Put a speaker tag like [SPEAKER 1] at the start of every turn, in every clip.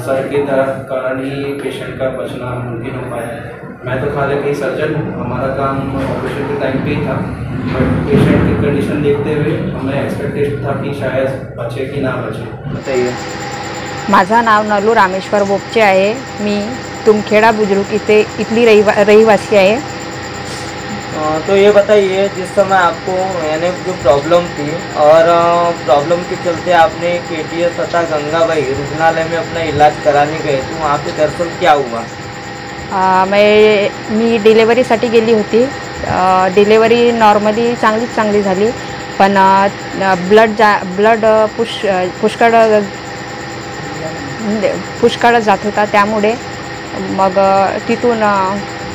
[SPEAKER 1] Sir के कारण ही patient का बचना मुमकिन हो पाया। मैं तो खाली कहीं सर्जन हूँ, हमारा काम ऑपरेशन के टाइम पे ही था, बट पेशेंट की कंडीशन देखते हुए हमें एक्सपेक्टेशन था कि शायद बचे कि ना बचे। बताइए।
[SPEAKER 2] माझं नाव नलू रामेश्वर बोपचे आहे। मी तुमखेडा बुजुर्ग इथली रहिवासी आहे।
[SPEAKER 3] तो ये बताइए, जिस समय आपको यानी जो प्रॉब्लम थी और प्रॉब्लम के चलते आपने KTS तथा गंगाबाई रुग्णालय में अपना इलाज कराने गए, तो वहाँ पे दरअसल क्या हुआ?
[SPEAKER 2] मी डिलेवरीसाठी गेली होती। डिलेवरी नॉर्मली चांगली झाली, पण ब्लड पुष्कळ जात होता, त्यामुळे मग तिथून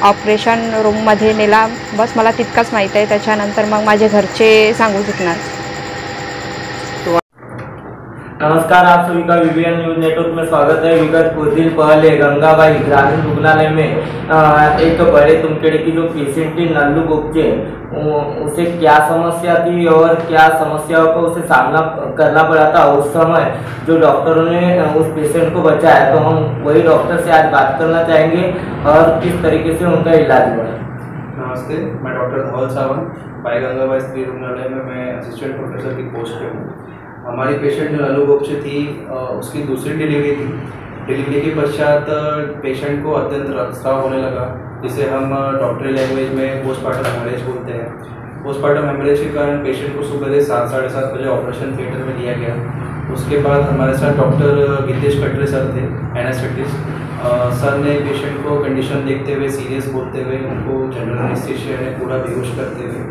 [SPEAKER 2] ऑपरेशन रूममध्ये नेला। बस मला तितकाच माहीत आहे, त्याच्यानंतर मग माझे घरचे सांगू शकणार।
[SPEAKER 3] नमस्कार, आप सभी का VBN न्यूज नेटवर्क में स्वागत है। विगत कुछ दिन पहले गंगाबाई ग्रामीण रुग्णालय में एक बड़े तुमखेड़े की जो पेशेंट थी नल्लू बोपचे, उसे क्या समस्या थी और क्या समस्याओं का उसे सामना करना पड़ा था उस समय जो डॉक्टरों ने उस पेशेंट को बचाया, तो हम वही डॉक्टर से आज बात करना चाहेंगे और किस तरीके से उनका इलाज हुआ।
[SPEAKER 1] नमस्ते, मैं डॉक्टर धवल सावंत, बाई गंगाबाई स्त्री रुग्णालय में मैं असिस्टेंट प्रोफेसर की पोस्ट पे हूँ। हमारी पेशेंट जो नल्लू बोपचे थी, उसकी दूसरी डिलीवरी थी। डिलीवरी के पश्चात पेशेंट को अत्यंत रक्तस्राव होने लगा, जिसे हम डॉक्टरी लैंग्वेज में पोस्टमार्टम हेमरेज बोलते हैं। पोस्टमार्टम हेमरेज के कारण पेशेंट को सुबह से 7 साढ़े 7 बजे ऑपरेशन थिएटर में लिया गया। उसके बाद हमारे साथ डॉक्टर गितेश कटरे सर थे, एनेस्थेटिस्ट। सर ने पेशेंट को कंडीशन देखते हुए, सीरियस बोलते हुए, उनको जनरल एनेस्थीसिया ने पूरा बेहोश करते हुए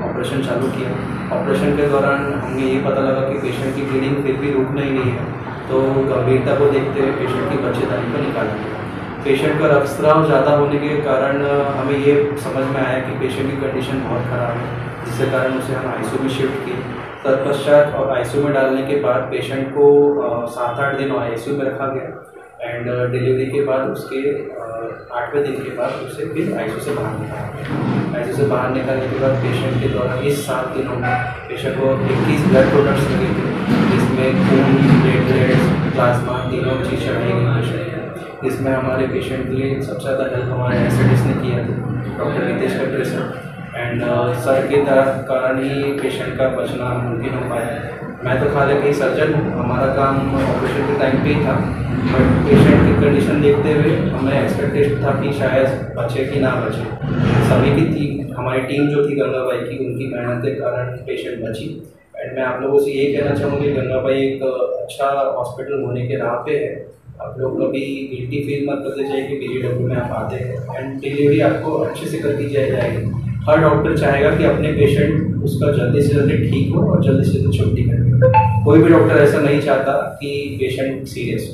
[SPEAKER 1] ऑपरेशन चालू किया। ऑपरेशन के दौरान हमें ये पता लगा कि पेशेंट की ब्लीडिंग फिर भी रुक नहीं रही है, तो गंभीरता को देखते हुए पेशेंट की बच्चेदानी को निकाला गया। पेशेंट का रक्तस्राव ज़्यादा होने के कारण हमें ये समझ में आया कि पेशेंट की कंडीशन बहुत ख़राब है, जिसके कारण उसे हम ICU में शिफ्ट किए। तत्पश्चात और ICU में डालने के बाद पेशेंट को 7-8 दिन ICU में रखा गया एंड डिलीवरी के बाद उसके 8वें दिन के बाद उसे फिर ICU से बाहर निकाला गया। ICU से बाहर निकालने के बाद पेशेंट के दौरान इस 7 दिनों में पेशेंट को 21 ब्लड प्रोडक्ट्स लगे थे, जिसमें खून, प्लेटलेट्स, प्लाज्मा तीनों चीज़ चढ़ाई गई पेशेंट को। इसमें हमारे पेशेंट के लिए सबसे ज़्यादा हेल्प हमारे एनेस्थेटिस्ट ने किया था, डॉक्टर गितेश कटरे सर। एंड सर के कारण ही पेशेंट का बचना मुमकिन हो पाया। मैं तो खाली कहीं सर्जन हूँ, हमारा काम ऑपरेशन के टाइम पे ही था, बट पेशेंट की कंडीशन देखते हुए हमें एक्सपेक्टेशन था कि शायद बचे कि ना बचे। सभी की हमारी टीम जो थी गंगाबाई की, उनकी मेहनत के कारण पेशेंट बची। एंड मैं आप लोगों से ये कहना चाहूँगा कि गंगाबाई एक अच्छा हॉस्पिटल होने के राह पे है। आप लोग कभी गिल्टी फील मत करते चाहिए कि BGW में आप आते हैं, एंड डिलीवरी आपको अच्छे से कर दी जाएगी। हर डॉक्टर चाहेगा कि अपने पेशेंट उसका जल्दी से जल्दी ठीक हो और जल्दी से जल्दी छुट्टी करे। कोई भी डॉक्टर ऐसा नहीं चाहता कि पेशेंट सीरियस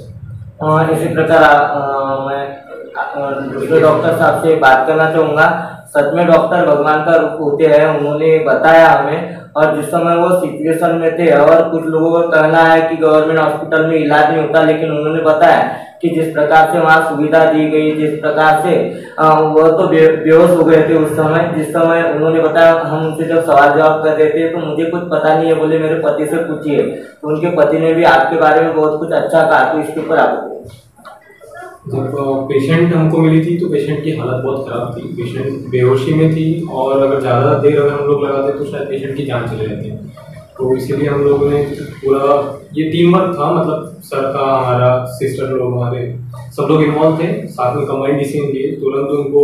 [SPEAKER 1] हो।
[SPEAKER 3] इसी प्रकार मैं दूसरे डॉक्टर साहब से बात करना चाहूँगा। सच में डॉक्टर भगवान का रूप होते हैं, उन्होंने बताया हमें, और जिस समय वो सिचुएशन में थे और कुछ लोगों का कहना है कि गवर्नमेंट हॉस्पिटल में इलाज नहीं होता, लेकिन उन्होंने बताया कि जिस प्रकार से वहाँ सुविधा दी गई, जिस प्रकार से वो तो बेहोश हो गए थे उस समय। जिस समय उन्होंने बताया, हम उनसे जब सवाल जवाब कर रहे थे तो मुझे कुछ पता नहीं है, बोले मेरे पति से पूछिए, तो उनके पति ने भी आपके बारे में बहुत कुछ अच्छा कहा। तो इसके ऊपर आप
[SPEAKER 4] जब पेशेंट हमको मिली थी तो पेशेंट की हालत बहुत ख़राब थी, पेशेंट बेहोशी में थी, और अगर ज़्यादा देर अगर हम लोग लगाते तो शायद पेशेंट की जान चले जाती। तो इसीलिए हम लोगों ने पूरा ये टीम वर्क था, मतलब सर का, हमारा सिस्टर लोग, हमारे सब लोग इन्वॉल्व थे, साथ में कंबाइंड डिसीजन लिए। तुरंत उनको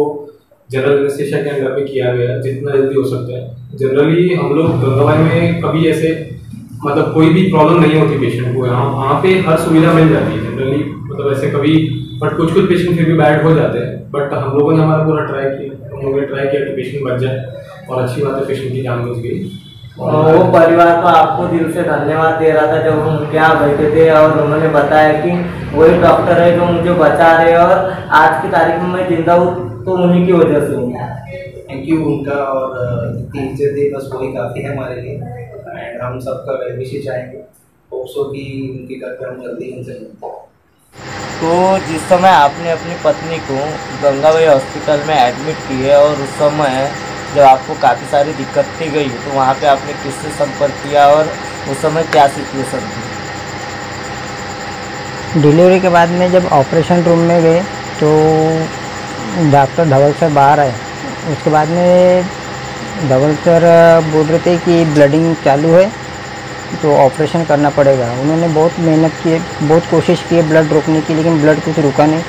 [SPEAKER 4] जनरल एनेस्थीसिया के अंदर में किया गया जितना जल्दी हो सकता है। जनरली हम लोग गंगाबाई में कभी ऐसे मतलब कोई भी प्रॉब्लम नहीं होती पेशेंट को, यहाँ पे हर सुविधा मिल जाती है जनरली, मतलब ऐसे कभी, बट कुछ पेशेंट फिर भी बैड हो जाते हैं। बट हम लोगों ने हमारा पूरा ट्राई किया, हम लोगों ने ट्राई किया कि पेशेंट बच जाए, और अच्छी बात है पेशेंट की जान बच गई।
[SPEAKER 3] वो परिवार तो आपको दिल से धन्यवाद दे रहा था जब हम उनके यहाँ बैठे थे, और उन्होंने बताया कि वही डॉक्टर है जो मुझे बचा रहे, और आज की तारीख में मैं जिंदा हूँ तो उन्हीं की वजह से हूँ।
[SPEAKER 1] थैंक यू उनका, और इतनी इज्जत दी बस वही काफ़ी है हमारे लिए। एंड हम सबका वेलविश चाहेंगे, होप्सो कि उनके घर पर हम जल्दी उनसे मिलते हैं।
[SPEAKER 3] तो जिस समय आपने अपनी पत्नी को गंगाबाई हॉस्पिटल में एडमिट किए, और उस समय जब आपको काफ़ी सारी दिक्कतें गई, तो वहाँ पे आपने किससे संपर्क किया और उस समय क्या सिचुएशन थी?
[SPEAKER 5] डिलीवरी के बाद में जब ऑपरेशन रूम में गए तो डॉक्टर धवल सर बाहर आए। उसके बाद में धवल सर बोल रहे थे कि ब्लडिंग चालू है तो ऑपरेशन करना पड़ेगा। उन्होंने बहुत मेहनत की, बहुत कोशिश की ब्लड रोकने की, लेकिन ब्लड कुछ रुका नहीं।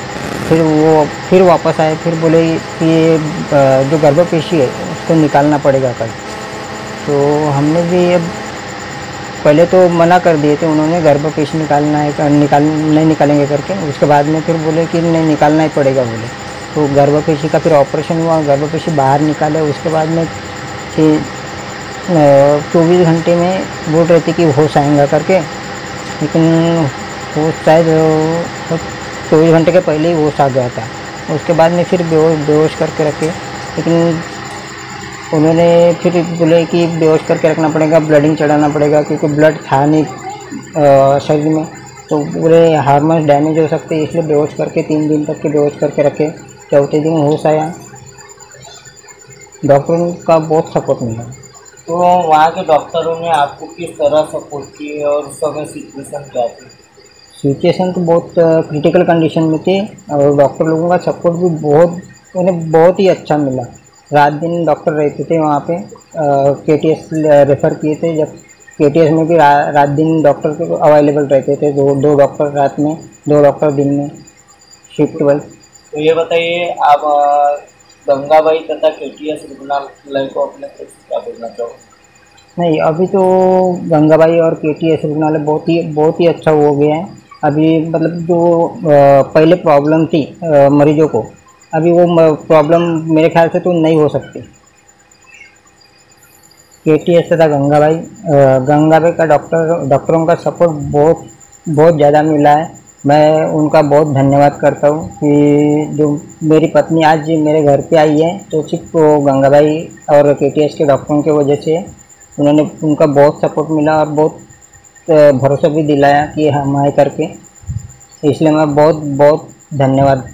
[SPEAKER 5] फिर वापस आए, फिर बोले कि जो गर्भपेशी है उसको निकालना पड़ेगा कल। तो हमने भी अब पहले तो मना कर दिए थे उन्होंने, गर्भपेशी निकालना है नहीं निकालेंगे करके। उसके बाद में फिर बोले कि नहीं निकालना ही पड़ेगा बोले। तो गर्भपेशी का फिर ऑपरेशन हुआ, गर्भपेशी बाहर निकाले। उसके बाद में फिर 24 घंटे में बोल रहे थे कि होश आएगा करके, लेकिन होश शायद 24 घंटे के पहले ही होश आ गया था। उसके बाद में फिर बेहोश करके रखे, लेकिन उन्होंने फिर बोले कि बेहोश करके रखना पड़ेगा, ब्लडिंग चढ़ाना पड़ेगा, क्योंकि ब्लड था नहीं शरीर में, तो पूरे हार्मोन्स डैमेज हो सकते हैं, इसलिए बेहोश करके 3 दिन तक के बेहोश करके रखे। चौथे दिन होश आया। डॉक्टरों का बहुत सपोर्ट मिला।
[SPEAKER 3] तो वहाँ के डॉक्टरों ने आपको किस तरह सपोर्ट किए और उस समय सिचुएशन क्या थी?
[SPEAKER 5] सिचुएशन तो बहुत क्रिटिकल कंडीशन में थी और डॉक्टर लोगों का सपोर्ट भी उन्हें बहुत ही अच्छा मिला। रात दिन डॉक्टर रहते थे वहाँ पे। KTS रेफ़र किए थे, जब KTS में भी रात दिन डॉक्टर अवेलेबल रहते थे। दो डॉक्टर रात में, 2 डॉक्टर दिन में, शिफ्ट वाइज।
[SPEAKER 3] तो ये बताइए, आप गंगाबाई तथा KTS रुग्णालय को अपने तरफ से क्या बोलना चाहोगे?
[SPEAKER 5] नहीं, अभी तो गंगाबाई और KTS रुग्णालय बहुत ही अच्छा हो गया है। अभी मतलब जो पहले प्रॉब्लम थी मरीजों को, अभी वो प्रॉब्लम मेरे ख्याल से तो नहीं हो सकती। KTS तथा गंगाबाई का डॉक्टरों का सपोर्ट बहुत ज़्यादा मिला है। मैं उनका बहुत धन्यवाद करता हूँ कि जो मेरी पत्नी आज मेरे घर पे आई है तो सिर्फ गंगाबाई और KTS के डॉक्टरों की वजह से। उनका बहुत सपोर्ट मिला और बहुत भरोसा भी दिलाया कि हम आए करके, इसलिए मैं बहुत धन्यवाद